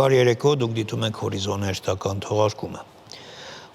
Բարի երեկո, դուք դիտում եք Հորիզոն հերթական թողարկումը։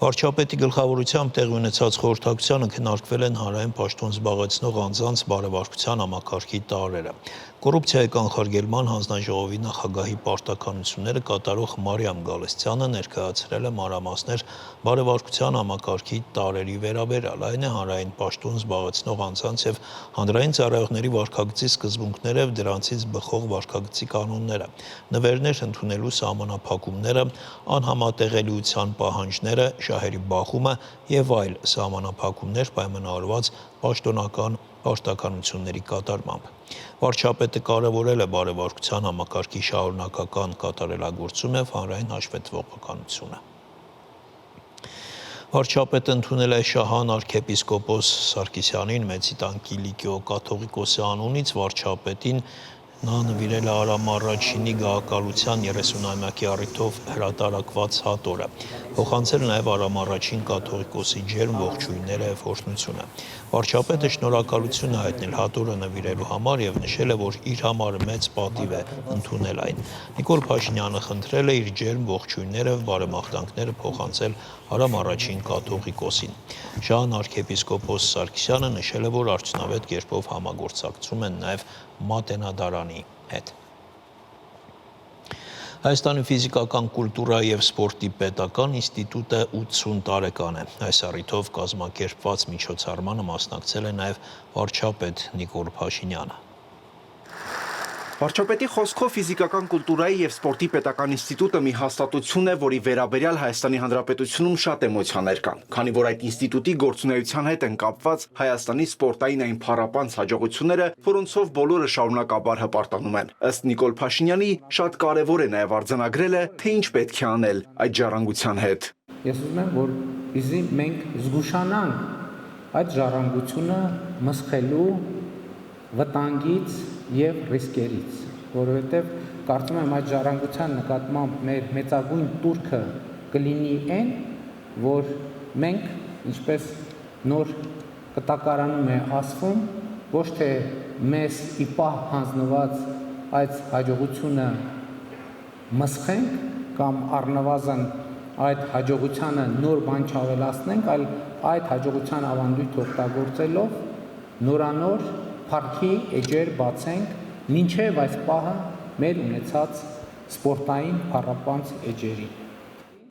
Վարչապետի գլխավորությամբ տեղի ունեցած խորհրդակցությանը քննարկվել են հանրային պաշտոն զբաղեցնող անձանց բարեվարկության համակարգի տարրերը։ Կոռուպցիայի կանխարգելման հանձնաժողովի նախագահի պարտականությունները կատարող Մարիամ Գալստյանը ներկայացրել է մանրամասներ բարեվարկության համակարգի տարրերի վերաբերյալ, այն է հանրային պաշտոն զբաղեցնող անձանց եւ հանրային ծառայողների վարքագծի սկզբունքները եւ դրանցից բխող վարքագծի կանոնները, նվերներ ընդունելու սահմանափակումները, անհամատեղելիության պահանջները, շահերի բախումը եւ այլ սահմանափակումներ պայմանավորված պաշտոնական պարտականությունների կատարմամբ։ Վարչապետը կարևորել է բարեվարկության համակարգի շարունակական կատարելագործում եւ հանրային հաշվետվողականությունը։ Վարչապետը ընդունել է Շահան arczepiskopos Սարգսյանին Մեծիտան Կիլիկիո կաթողիկոսի անունից վարչապետին նա նվիրել է Արամ Առաջինի գահակալության 30-ամյակի առիթով հրատարակված հատորը, փոխանցել նաև Արամ Առաջին կաթողիկոսի ջերմ ողջույնները եւ օրհնությունը։ Վարչապետը շնորհակալություն է հայտնել հատորը նվիրելու համար եւ նշել է, որ իր համար մեծ պատիվ է ընդունել այն։ Նիկոլ Փաշինյանը խնդրել է իր ջերմ ողջույնները եւ բարեմաղթանքները փոխանցել Արամ Առաջին կաթողիկոսին։ Շահան arczepiskopos Սարգսյանը նշել է, որ արդյունավետ կերպով համագործակցում են նաև Մատենադարանի հետ։ Հայաստանի ֆիզիկական կուլտուրայի եւ սպորտի պետական ինստիտուտը 80 տարեկան է։ Այս առիթով կազմակերպված միջոցառմանը մասնակցել է նաև վարչապետ Նիկոլ Փաշինյանը։ Վարչապետի խոսքով ֆիզիկական կուլտուրայի եւ սպորտի պետական ինստիտուտը մի հաստատություն է, որի վերաբերյալ Հայաստանի Հանրապետությունում շատ էմոցիաներ կան, քանի որ այդ ինստիտուտի գործունեության հետ են կապված Հայաստանի սպորտային այն փառապանծ հաջողությունները, որոնցով բոլորը շարունակաբար հպարտանում են։ Ըստ Նիկոլ Փաշինյանի, շատ կարևոր է նաեւ արձանագրելը, թե ինչ պետք է անել այդ ժառանգության հետ։ Ես ուզում եմ, որ իզի մենք զգուշանանք այդ ժառանգությունը մսխելու վտանգից եւ ռիսկերից, որովհետեւ կարծում եմ այդ ժառանգության նկատմամբ մեր մեծագույն տուրքը կլինի այն, որ մենք, ինչպես նոր կտակարանում է ասվում, ոչ թե մեզ ի պահ հանձնված այդ հաջողությունը մսխենք կամ առնվազն այդ հաջողությանը նոր բան չավելացնենք, այլ այդ հաջողության ավանդույթ օգտագործելով նորանոր փառքի էջեր բացենք մինչև այս պահը մեր ունեցած սպորտային փառապանծ էջերի։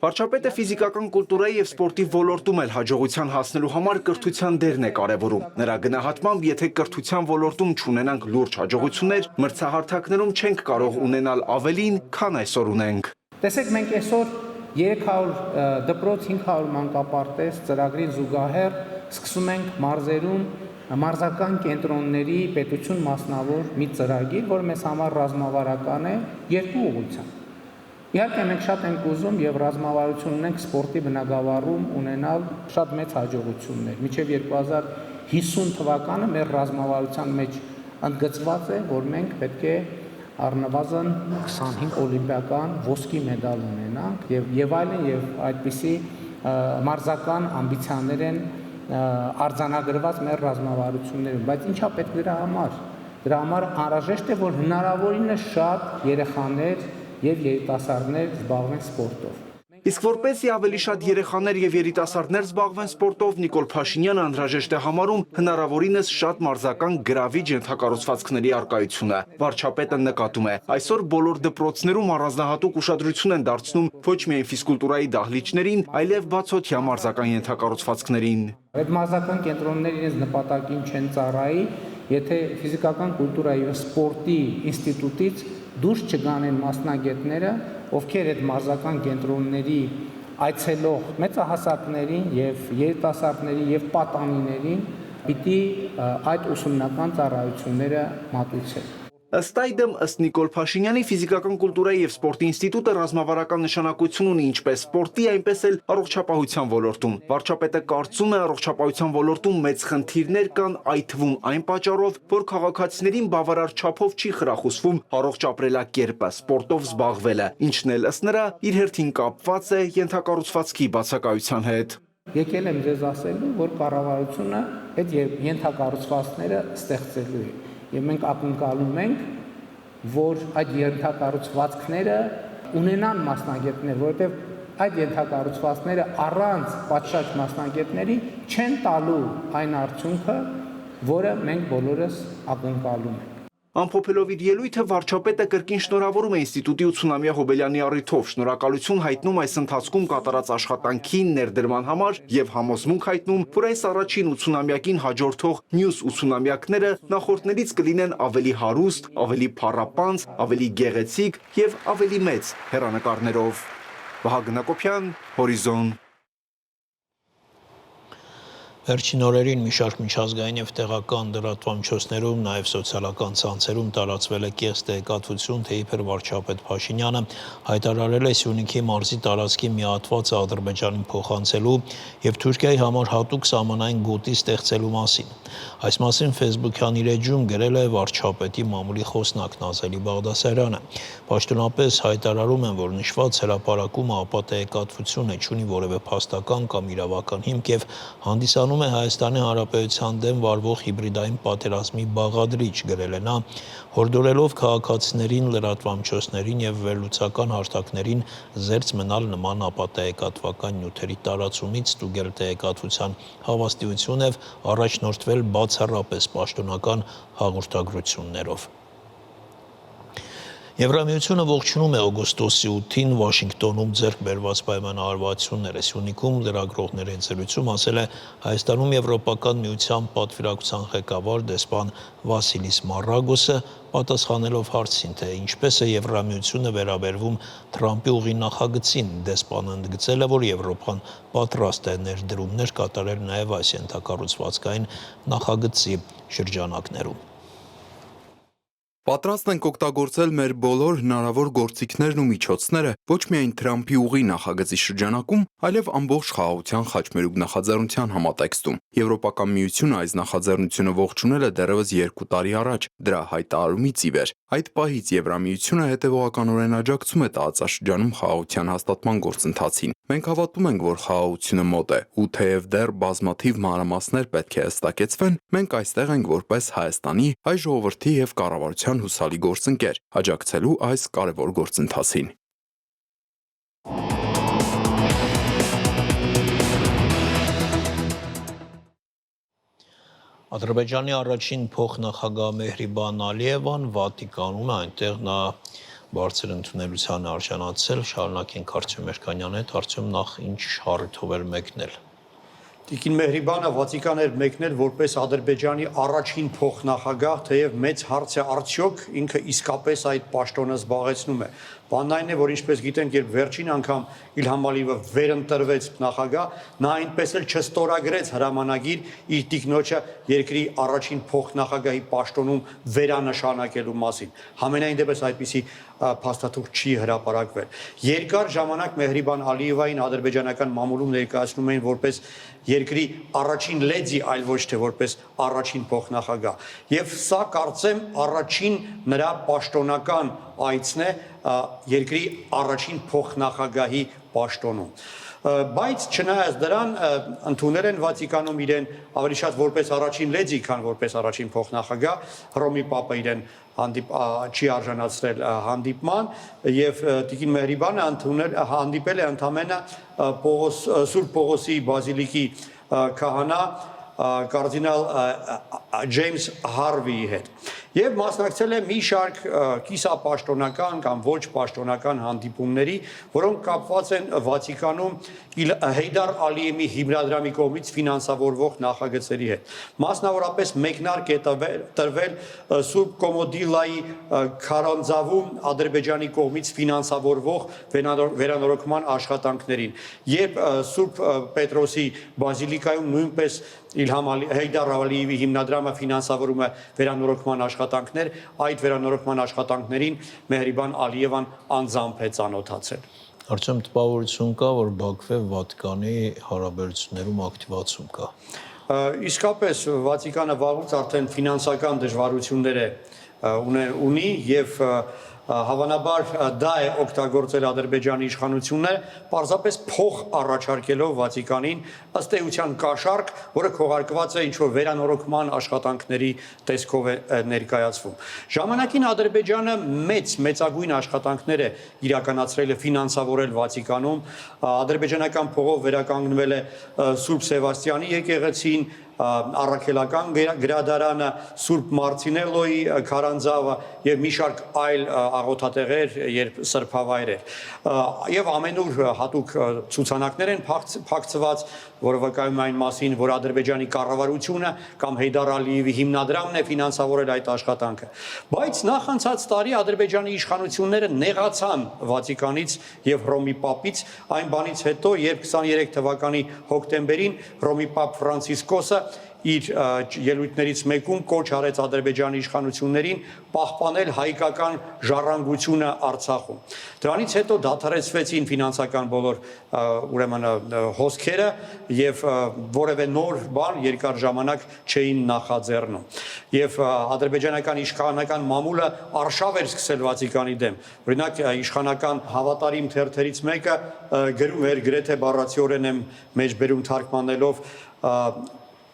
Վարչապետը ֆիզիկական կուլտուրայի եւ սպորտի ոլորտում էլ հաջողության հասնելու համար կրթության դերն է կարևորում։ Նրա գնահատմամբ, եթե կրթության ոլորտում չունենանք լուրջ հաջողություններ, մրցահարթակներում չենք կարող ունենալ ավելին, քան այսօր ունենք։ Տեսեք, մենք այսօր 300 դպրոց, 500 մանկապարտեզ ծրագրին զուգահեռ սկսում ենք մարզերում մարզական կենտրոնների պետություն մասնավոր մի ծրագիր, որ մեզ համար ռազմավարական է երկու ուղղությամբ։ Իհարկե մենք շատ ենք ուզում եւ ռազմավարություն ունենք սպորտի բնագավառում ունենալ շատ մեծ հաջողություններ։ Մինչեւ 2050 թվականը մեր ռազմավարության մեջ ընդգծված է, որ մենք պետք է առնվազն 25 օլիմպիական ոսկի մեդալ ունենանք եւ այլն եւ այդպիսի մարզական ամբիցիաներ են արձանագրված մեր ռազմավարություններում, բայց ինչա պետք դրա համար։ Դրա համար անհրաժեշտ է, որ հնարավորինս շատ երեխաներ եւ երիտասարդներ զբաղվեն սպորտով։ Իսկ որպեսզի ավելի շատ երեխաներ եւ երիտասարդներ զբաղվեն սպորտով, Նիկոլ Փաշինյանը անհրաժեշտ է համարում հնարավորինս շատ մարզական գրավիչ ենթակառուցվածքների առկայությունը։ Վարչապետը նկատում է, այսօր բոլոր դպրոցներում առանձնահատուկ ուշադրություն են դարձնում ոչ միայն ֆիզկուլտուրայի դահլիճներին, այլև բացօթյա մարզական ենթակառուցվածքներին։ Այդ մարզական կենտրոնները իրենց նպատակին չեն ծառայի, եթե ֆիզիկական կուլտուրայի եւ սպորտի ինստիտուտից դուրս չգանեն մասնագետները, ովքեր այդ մարզական կենտրոնների այցելող մեծահասակներին եւ երիտասարդներին եւ պատանիներին պիտի այդ ուսումնական ծառայությունները մատուցեն։ Ըստ այդմ, ըստ Նիկոլ Փաշինյանի, ֆիզիկական կուլտուրայի եւ սպորտի ինստիտուտը ռազմավարական նշանակություն ունի ինչպես սպորտի, այնպես էլ առողջապահության ոլորտում։ Վարչապետը կարծում է, առողջապահության ոլորտում մեծ խնդիրներ կան, այդ թվում այն պատճառով, որ քաղաքացիներին բավարար չափով չի խրախուսվում առողջ ապրելակերպը, սպորտով զբաղվելը, ինչն էլ ըստ նրա իր հերթին կապված է ենթակառուցվածքի բացակայության հետ։ Եկել եմ ձեզ ասելու, որ կառավարությունը այդ ենթակառուցվածքները ստեղծելու է։ Եվ մենք ակնկալում ենք, որ այդ ենթակառուցվածքները ունենան մասնագետներ, որովհետև այդ ենթակառուցվածքները առանց պատշաճ մասնագետների չեն տալու այն արդյունքը, որը մենք բոլորս ակնկալում ենք։ Ամփոփելով իր ելույթը վարչապետը կրկին շնորհավորում է ինստիտուտի 80-ամյա հոբելյանի առիթով, շնորհակալություն հայտնում այս ընթացքում կատարած աշխատանքի ներդրման համար եւ համոզմունք հայտնում, որ այս առաջին 80-ամյակին հաջորդող մյուս 80-ամյակները նախորդներից կլինեն ավելի հարուստ, ավելի փառապանծ, ավելի գեղեցիկ եւ ավելի մեծ հեռանկարներով։ Վահագն Հակոբյան, Հորիզոն։ Վերջին օրերին մի շարք միջազգային եւ տեղական լրատվամիջոցներում, նաեւ սոցիալական ցանցերում տարածվել է կեղծ տեղեկատվություն, թե իբր վարչապետ Փաշինյանը հայտարարել է Սյունիքի մարզի տարածքի մի հատվածը Ադրբեջանին փոխանցելու եւ Թուրքիայի համար հատուկ սահմանային գոտի ստեղծելու մասին։ Այս մասին Facebook-յան իր էջում գրել է վարչապետի մամուլի խոսնակ Նազելի Բաղդասարյանը։ Պաշտոնապես հայտարարում են, որ նշված հրապարակումը ապա տեղեկատվություն է, չունի որևէ փաստական կամ իրավական հիմք եւ հանդիսանում է Հայաստանի Հանրապետության դեմ վարվող հիբրիդային պատերազմի բաղադրիչ, գրել է նա, հորդորելով քաղաքացիներին, լրատվամիջոցներին եւ վերլուծական հարթակներին զերծ մնալ նման ապատեգատվական նյութերի տարածումից, ստուգել տեղեկատվության հավաստիություն եւ առաջնորդվել բացառապես պաշտոնական հաղորդագրություններով։ Եվրամիությունը ողջունում է օգոստոսի 8-ին Վաշինգտոնում ձեռք բերված պայմանավորվածությունները։ Սյունիքում լրագրողների ընձեռությունում ասել է Հայաստանում Եվրոպական միության պատվիրակության ղեկավար դեսպան Վասիլիս Մարագոսը, պատասխանելով հարցին, թե ինչպես է Եվրամիությունը վերաբերվում Թրամփի ուղի նախագծին, դեսպանը ընդգծել է, որ Եվրոպան պատրաստ է ներդրումներ կատարել նաև այս ենթակառուցվածքային նախագծի շրջանակներում։ Պատրաստ ենք օգտագործել մեր բոլոր հնարավոր գործիքներն ու միջոցները ոչ միայն Թրամփի ուղի նախագծի շրջանակում, այլև ամբողջ խաղաղության խաչմերուկ նախաձեռնության համատեքստում։ Եվրոպական միությունը այս նախաձեռնությունը ողջունել է դեռևս 2 տարի առաջ, դրա հայտարարումից ի վեր։ Այդ պահից Եվրամիությունը հետևողականորեն աջակցում է տարածաշրջանում խաղաղության հաստատման գործընթացին։ Մենք հավատում ենք, որ խաղաղությունը մոտ է, ու թեև դեռ բազմաթիվ մանրամասներ պետք է հստակեցվեն, մենք այստեղ ենք որպես Հայաստանի, հայ ժողովրդի եւ կառավարության հուսալի գործընկեր, աջակցելու այս կարևոր գործընթացին։ Ադրբեջանի առաջին փոխնախագահ Մեհրիբան Ալիևան Վատիկանում է, այնտեղ նա բարձր ընդունելության արժանացել, շարունակենք Արտյոմ Երկանյանի հետ, Արտյոմ, նախ ինչ առիթով էր մեկնել։ Տիկին Մեհրիբանը Վատիկան էր մեկնել որպես Ադրբեջանի առաջին փոխնախագահ, թեև մեծ հարց է արդյոք ինքը իսկապես այդ պաշտոնը զբաղեցնում է։ Բանն այն է, որ ինչպես գիտենք, երբ վերջին անգամ Իլհամ Ալիևը վերընտրվեց նախագահ, նա այնպես էլ չստորագրեց հրամանագիր իր տիկնոջը երկրի առաջին փոխնախագահի պաշտոնում վերանշանակելու մասին։ Համենայն դեպս այդպիսի փաստաթուղթ չի հրապարակվել։ Երկար ժամանակ Մեհրիբան Ալիևային ադրբեջանական մամուլում ներկայացնում էին որպես երկրի առաջին լեդի, այլ ոչ թե որպես առաջին փոխնախագահ։ Եվ սա կարծեմ առաջին նրա պաշտոնական այցն է երկրի առաջին փոխնախագահի պաշտոնում։ Բայց չնայած դրան ընդունել են Վատիկանում իրեն ավելի շատ որպես առաջին լեդի, քան որպես առաջին փոխնախագահ, Հռոմի Պապը իրեն չի արժանացրել հանդիպման եւ Տիկին Մեհրիբանը հանդիպել է ընդամենը Սուրբ Պողոսի բազիլիկի քահանա կարդինալ Ջեյմս Հարվիի հետ եւ մասնակցել է մի շարք կիսապաշտոնական կամ ոչ պաշտոնական հանդիպումների, որոնք կապված են Վատիկանում Հեյդար Ալիևի հիմնադրամի կողմից ֆինանսավորվող նախագծերի հետ։ Մասնավորապես մեկնարկ է տրվել Սուրբ Կոմոդիլայի քարանձավում Ադրբեջանի կողմից ֆինանսավորվող վերանորոգման աշխատանքներին, երբ Սուրբ Պետրոսի բազիլիկայում նույնպես Հեյդար Ալիևի հիմնադրամը ֆինանսավորում է վերանորոգման աշխատանքներ, այդ վերանորոգման աշխատանքներին Մեհրիբան Ալիևան անձամբ է ծանոթացել։ Արտյոմ, տպավորություն կա, որ Բաքվի Վատիկանի հարաբերություններում ակտիվացում կա։ Իսկապես Վատիկանը վաղուց արդեն ֆինանսական դժվարություններ ունի եւ Հավանաբար դա է օգտագործել Ադրբեջանի իշխանությունները, պարզապես փող առաջարկելով Վատիկանին ըստ էության կաշառք, որը քողարկված է ինչ-որ վերանորոգման աշխատանքների տեսքով է ներկայացվում։ Ժամանակին Ադրբեջանը մեծագույն աշխատանքներ է իրականացրել է ֆինանսավորել Վատիկանում, ադրբեջանական փողով վերականգնվել է Սուրբ Սևաստիանի եկեղեցին, առաքելական գրադարանը, Սուրբ Մարցինելոյի քարանձավը եւ մի շարք այլ աղոթատեղեր եւ սրբավայրեր եւ ամենուր հատուկ ցուցանակներ են փակցված, որը վկայում է այն մասին, որ Ադրբեջանի կառավարությունը կամ Հեյդար Ալիևի հիմնադրամն է ֆինանսավորել այդ աշխատանքը։ Բայց նախանցած տարի Ադրբեջանի իշխանությունները նեղացան Վատիկանից եւ Հռոմի Պապից այն բանից հետո, երբ 23 թվականի հոկտեմբերին Հռոմի Պապ Ֆրանցիսկոսը իր ելույթներից մեկում կոչ արեց Ադրբեջանի իշխանություններին պահպանել հայկական ժառանգությունը Արցախում։ Դրանից հետո դադարեցվեցին ֆինանսական բոլոր ուրեմն հոսքերը եւ որևէ նոր բան երկար ժամանակ չէին նախաձեռնում։ Եվ ադրբեջանական իշխանական մամուլը արշավ էր սկսել Վատիկանի դեմ։ Օրինակ իշխանական հավատարիմ թերթերից մեկը գրում էր, գրեթե բառացիորեն եմ մեջբերում թարգմանելով,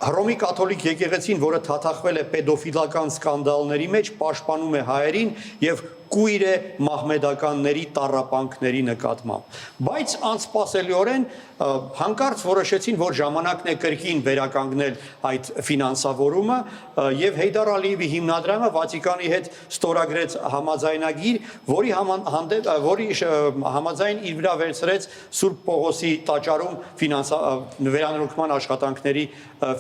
Հռոմի կաթոլիկ եկեղեցին, որը թաթախվել է պեդոֆիլական սկանդալների մեջ, պաշտպանում է հայերին եւ կույր է մահմեդականների տառապանքների նկատմամբ։ Բայց անսպասելիորեն հանկարծ որոշեցին, որ ժամանակն է կրկին վերականգնել այդ ֆինանսավորումը եւ Հեյդար Ալիևի հիմնադրամը Վատիկանի հետ ստորագրեց համաձայնագիր, որի համաձայն իր վրա վերցրեց Սուրբ Պողոսի տաճարում վերանորոգման աշխատանքների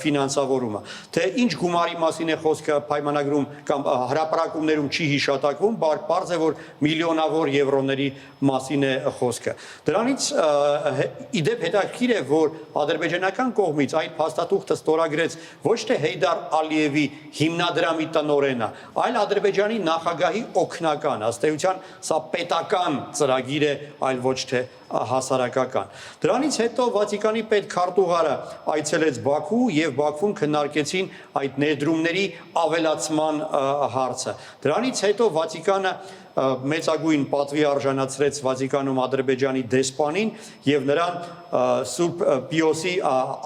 ֆինանսավորումը։ Թե ինչ գումարի մասին է խոսքը պայմանագրում կամ հրապարակումներում չի հիշատակվում, պարզ է, որ միլիոնավոր եվրոների մասին է խոսքը։ Դրանից իդեպ հետաքրքիր է, որ ադրբեջանական կողմից այդ փաստաթուղթը ստորագրեց ոչ թե Հեյդար Ալիևի հիմնադրամի տնօրենը, այլ Ադրբեջանի նախագահի օգնական, ըստ էության սա պետական ծրագիր է, այլ ոչ թե հասարակական։ Դրանից հետո Վատիկանի պետքարտուղարը այցելեց Բաքու եւ Բաքվում քննարկեցին այդ ներդրումների ավելացման հարցը։ Դրանից հետո Վատիկանը մեծագույն պատվի արժանացրեց Վատիկանում Ադրբեջանի դեսպանին եւ նրան Սուրբ Պիոսի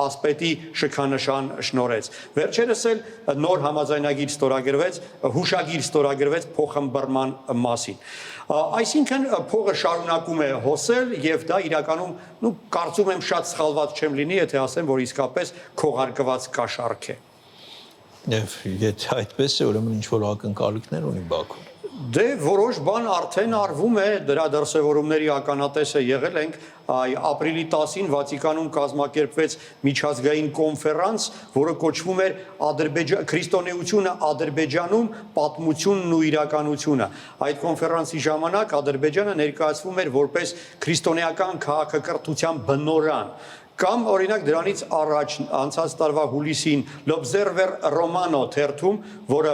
ասպետի շքանշան շնորհեց։ Վերջերս էլ նոր համաձայնագիր ստորագրվեց, հուշագիր ստորագրվեց փոխհմբռնման մասին։ Այսինքն փողը շարունակում է հոսել եւ դա իրականում կարծում եմ շատ սխալված չեմ լինի, եթե ասեմ, որ իսկապես քողարկված կաշառք է։ Եվ եթե այդպես է, ուրեմն ինչ որ ակնկալիքներ ունի Բաքուն։ Դե որոշ բան արդեն արվում է, դրա դրսևորումների ականատեսը եղել ենք, ապրիլի 10-ին Վատիկանում կազմակերպվեց միջազգային կոնֆերանս, որը կոչվում էր Քրիստոնեությունը Ադրբեջանում, պատմությունն ու իրականությունը։ Այդ կոնֆերանսի ժամանակ Ադրբեջանը ներկայացվում էր որպես քրիստոնեական քաղաքակրթության բնօրրան։ Կամ օրինակ դրանից առաջ անցած տարվա հուլիսին L'Observer Romano թերթում, որը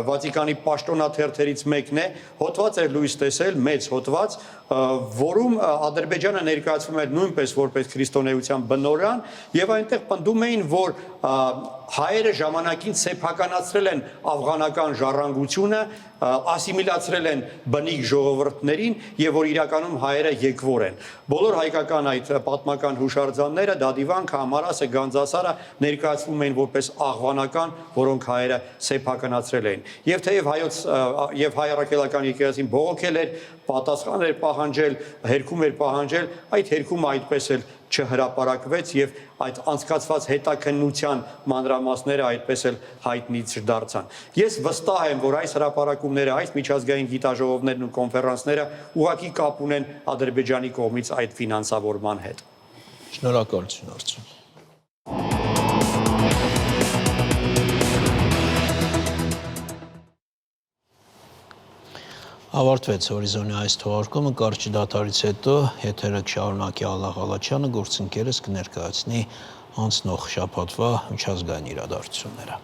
Վատիկանի պաշտոնաթերթերից մեկն է, հոդված էր լույս տեսել, մեծ հոդված, որում Ադրբեջանը ներկայացվում էր նույնպես որպես քրիստոնեության բնօրրան եւ այնտեղ պնդում էին, որ հայերը ժամանակին սեփականացրել են աֆղանական ժառանգությունը, ասիմիլացրել են բնիկ ժողովուրդներին եւ որ իրականում հայերը եկվոր են։ Բոլոր հայկական այդ պատմական հուշարձանները Դադիվանքը, Ամարասը, Գանձասարը ներկայացվում էին որպես աղվանական, որոնք հայերը սեփականացրել էին։ Եվ թեև հայոց եւ հայ առաքելական եկեղեցին բողոքել էր, պատասխան էր պահանջել, հերքում էր պահանջել, այդ հերքումը այդպես էլ չհրապարակվեց եւ այդ անցկացված հետաքննության մանրամասները այդպես էլ հայտնի չդարձան։ Ես վստահ եմ, որ այս հրապարակումները, այս միջազգային գիտաժողովներն ու կոնֆերանսները ուղղակի կապ ունեն Ադրբեջանի կողմից այդ ֆինանսավորման հետ։ Շնորհակալություն Արծուն։ Ավարտվեց Հորիզոնի այս թողարկումը, կարճ դադարից հետո եթերը կշարունակի Ալլահ Ալաչյանը, գործընկերս կներկայացնի անցնող շաբաթվա միջազգային իրադարձությունները։